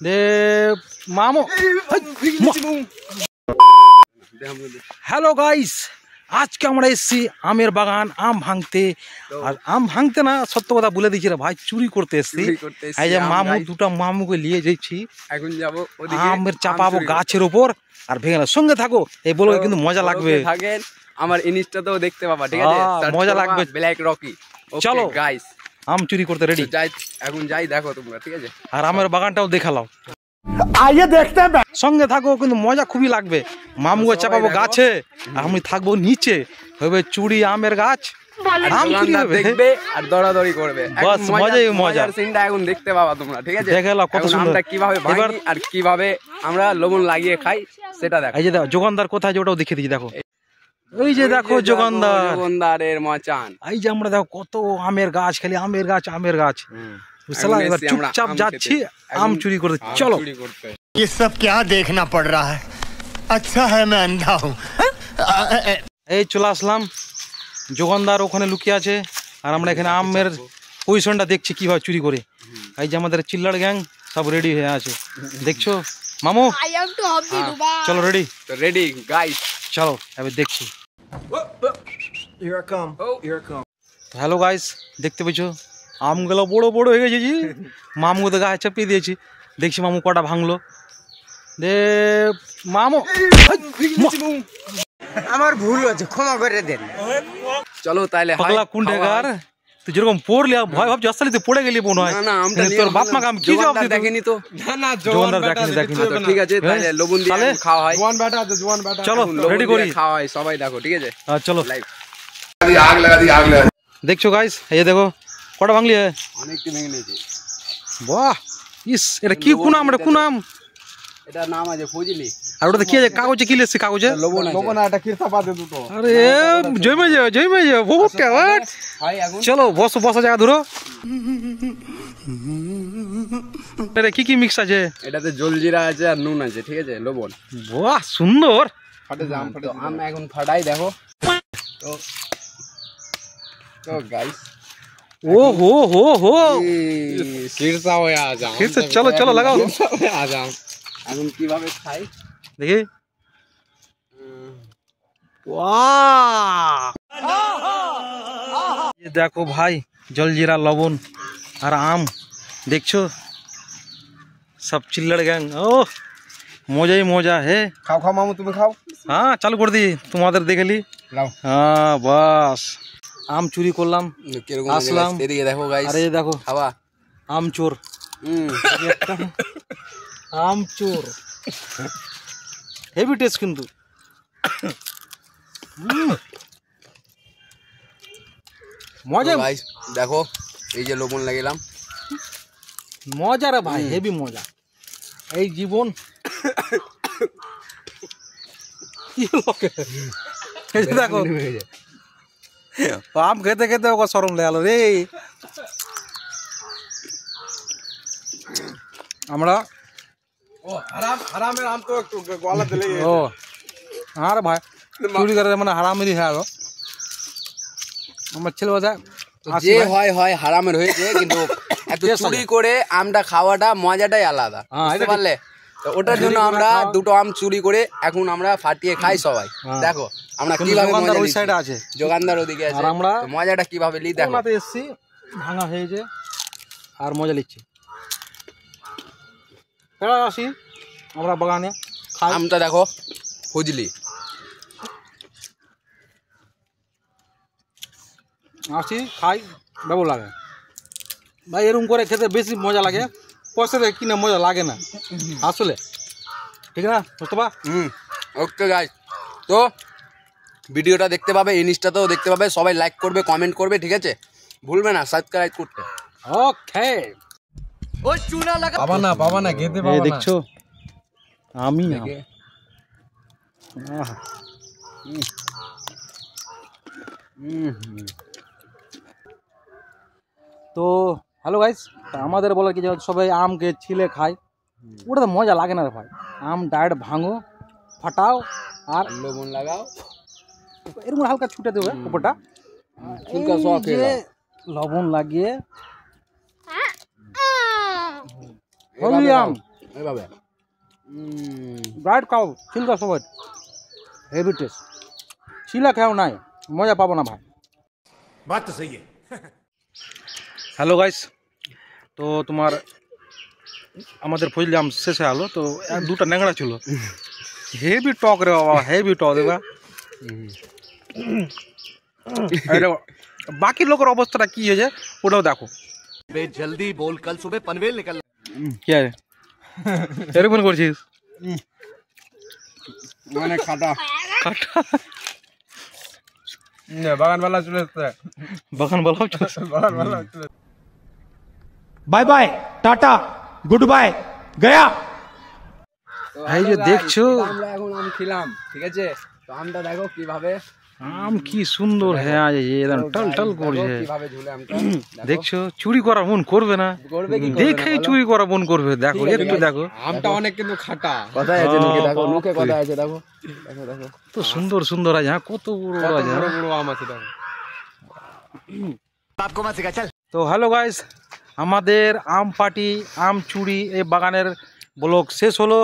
দে মামু। Hello guys, আজকে আমরা এসেছি আমের বাগান আম ভাঙতে। আর আম ভাঙতে না, সত্য কথা বলে দিচ্ছি রে ভাই, চুরি করতে এসেছি। এই যে মামু, দুটা মামুকে নিয়ে যাচ্ছি, এখন যাবো আমের চাপাবো গাছের উপর আর ভেঙে না। সঙ্গে থাকো, এই বলো কিন্তু মজা লাগবে। আমার ইনস্টাতেও দেখতে পাবা, ঠিক আছে? মজা লাগবে। Black Rocky. চলো গাইস, আম চুরি করতে রেডি। যাই, এখন যাই, দেখো তোমরা, ঠিক আছে? আর আমের বাগানটাও দেখালাও, আইয়ে দেখতে হবে। সঙ্গে থাকো, কিন্তু মজা খুবই লাগবে। মামুকে চাপাবো গাছে, আমি থাকবো নিচে, হবে চুরি আমের গাছ। আম চুরি দেখবে আর দৌড়াদৌড়ি করবে, বাস মজাই মজা। সিনটা এখন দেখতে পাবা তোমরা, ঠিক আছে? দেখে নাও কত সুন্দর আমরা কিভাবে ভাঙি আর কিভাবে আমরা লবণ লাগিয়ে খাই সেটা দেখো। এই যে দেখো যোগানদার কোথায়, যে ওটাও দেখিয়ে দিচ্ছি। দেখো ওই যে দেখো যোগানদারের মাচান। এই যে আমরা দেখো কত আমের গাছ, খালি আমের গাছ আমের গাছ। এবার চুপচাপ যাচ্ছি আম চুরি করতে। চলো। ये सब क्या देखना पड़ रहा है? अच्छा है मैं अंधा हूँ। এই চলে আসলাম, যোগানদার ওখানে লুকিয়ে আছে আর আমরা এখানে আমের পজিশনটা দেখছি কিভাবে চুরি করে। এই যে আমাদের চিল্লার গ্যাং সব রেডি হয়ে আছে, দেখছো মামু? চলো রেডি রেডি গাইস, চলো এবার দেখছি। হ্যালো গাইস, দেখতে পেয়েছো আমগুলো বড় বড় হয়ে গেছে। মামু তো গায়ে চাপিয়ে দিয়েছি, দেখছি মামু কটা ভাঙলো। দে মামু, আমার ভুল হয়েছে, ক্ষমা করে দেন। চলো তাইলে পাগলা কুন্ডেগার, তুই যেরকম পড়লি ভয় ভাবছি আসলে তুই পড়ে গেলি মনে হয়। তোর বাপ মা কাম কি জবাব দিত? দেখেনি তো, না জোয়ানদার দেখেনি। ঠিক আছে তাইলে লবণ দিয়ে খাওয়া হয়। জোয়ান বেটা চলো রেডি করি, খাওয়া হয়, সবাই দেখো, ঠিক আছে? চলো লাইভ आग लगा दी, आग लगा। দেখছো গাইস, এই দেখো কটা ভাঙলি। অনেকটা ভেঙে নিয়েছি। বাহ, ইস এটা কি কোন আম? এটা কোন আম? এটা নাম আছে ফজলি। আর ওটা কি আছে কাগজে? কি লেখছে কাগজে? লবণ এটা কিরতা পা দে দুটো। আরে জমে যাও বহুত কাট। ভাই এখন চলো বসো, বসা জায়গা ধরো। এটা কি কি মিক্স আছে? এটাতে জলজিরা আছে আর নুন আছে, ঠিক আছে? লবণ। বাহ সুন্দর। ফাটে জাম, ফাটে আম এখন ফাটাই দেখো। তো গাইস, ও হো কিরতা হয়ে আ যাও। ঠিক আছে চলো চলো লাগাও। আ যাও। এখন কিভাবে খাই দেখি। বাহ, দেখো ভাই, জলজিরা লবণ আর আম, দেখছো সব চিল্লার গ্যাং। ও মজাই মজা হে। খাও খাও মামু, তুমি খাও। হ্যাঁ চালু করে দি, তোমাদের দেখেলি। হ্যাঁ বাস, আম চুরি করলাম, আসলাম। এদিকে দেখো গাইস, আরে দেখো খাওয়া আম চোর। আম চোর হেভি টেস্ট কিন্তু। মজা গাইস দেখো, এই যে লবণ লাগিলাম, মজা রে ভাই, হেভি মজা। এই জীবন দেখো আম খেতে খেতে ওকে সরম লেগালো রে। আমরা হারামের আম তো একটু গলা দিলে। ও আর ভাই চুরি করে মানে হারামেরই হ্যাঁ। আমার ছেলে বাজা যে হয় হয় হারামের হয়েছে, কিন্তু এত চুরি করে আমটা খাওয়াটা মজাটাই আলাদা, বুঝতে পারলে? তো ওটার জন্য আমরা দুটো আম চুরি করে এখন আমরা ফাটিয়ে খাই সবাই। দেখো আমরা কিভাবে মজা ওই সাইডে আছে, যোগানদার ওদিকে আছে, আর আমরা মজাটা কিভাবে লি দেখো। ওনাতে এসছি, ভাঙা হয়েছে আর মজা নিচ্ছি। আসি আমরা বাগানে, আমটা দেখো ফজলি, আসি খাই, ভালো লাগে ভাই। এরকম করে খেতে বেশি মজা লাগে, পয়সা দিয়ে কিনে মজা লাগে না আসলে, ঠিক না মোস্তফা? ওকে গাইস, তো ভিডিওটা দেখতে পাবে, ইনস্টাতেও দেখতে পাবে, সবাই লাইক করবে, কমেন্ট করবে, ঠিক আছে? ভুলবে না সাবস্ক্রাইব করতে। ওকে ও চুনা লাগা পাবা না খেতে পাবা না। দেখছো আমি তো হ্যালো গাইস, আমাদের বলার কি, সবাই আমকে ছিলে খায়, ওটা তো মজা লাগে না রে ভাই। আম ডাইরেক্ট ভাঙো, ফাটাও আর লবণ লাগাও, এরকম হালকা ছুটে দেবে উপরটা, লবণ লাগিয়ে আম এইভাবে ব্রাইট খাও ছিলকা সবাই হেভি টেস্ট ছিলা খাও নাই মজা পাবো না ভাই। बात तो सही है। হ্যালো গাইস, তো তোমার আমাদের ফজলি আম শেষে আলো তো দুটা ন্যাংড়া ছিল, হেভি টক রে বাবা, হেভি টক দেবা। বাকি লোকের অবস্থাটা কি হয়েছে ওটাও দেখো। जल्दी बोल कल सुबह पनवेल निकल। কি আছে এরকম করছিস? মানে খাটা বাগানওয়ালা চলে এসছে, বাগানওয়ালা bye bye tata goodbye गया। এই যে দেখছো আমরা এখন আম খেলাম, ঠিক আছে? তো আমটা দেখো কিভাবে, আম কি সুন্দর হ্যাঁ একদম টল টল করছে। কিভাবে ঝুলে আমটা দেখছো চুরি করা মন করবে না, করবে কি দেখেই চুরি করা মন করবে। দেখো একটু দেখো, আমটা অনেক কিন্তু খাটা। কথায় আছে নুকে দেখো, নুকে কথা আছে দেখো, দেখো দেখো তো সুন্দর সুন্দর আছে। হ্যাঁ কত বড় বড় আছে, বড় বড় আম আছে দেখো। आपको मत सिखा चल। তো হ্যালো গাইস, আমাদের আম পার্টি আম চুরি এই বাগানের ব্লগ শেষ হলো।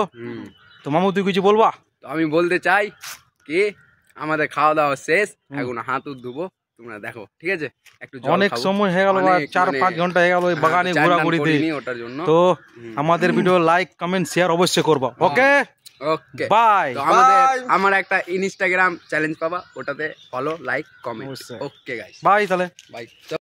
তো মামু তুই কিছু বলবা? তো আমি বলতে চাই কি আমাদের খাওয়া দাওয়া শেষ, এখন হাত ধুবো, তোমরা দেখো, ঠিক আছে? একটু জল অনেক খাবো। সময় হয়ে গেল, অনেক 4-5 ঘন্টা হয়ে গেল এই বাগানে চান টান ঘোরাঘুরিতে। করিনি ওটার জন্য। তো আমাদের ভিডিও লাইক কমেন্ট শেয়ার অবশ্যই করবা। ওকে ওকে বাই। তো আমার একটা ইনস্টাগ্রাম চ্যালেঞ্জ পাবা, ওটাতে ফলো লাইক কমেন্ট। অবশ্যই। ওকে গাইস, বাই তাহলে। বাই।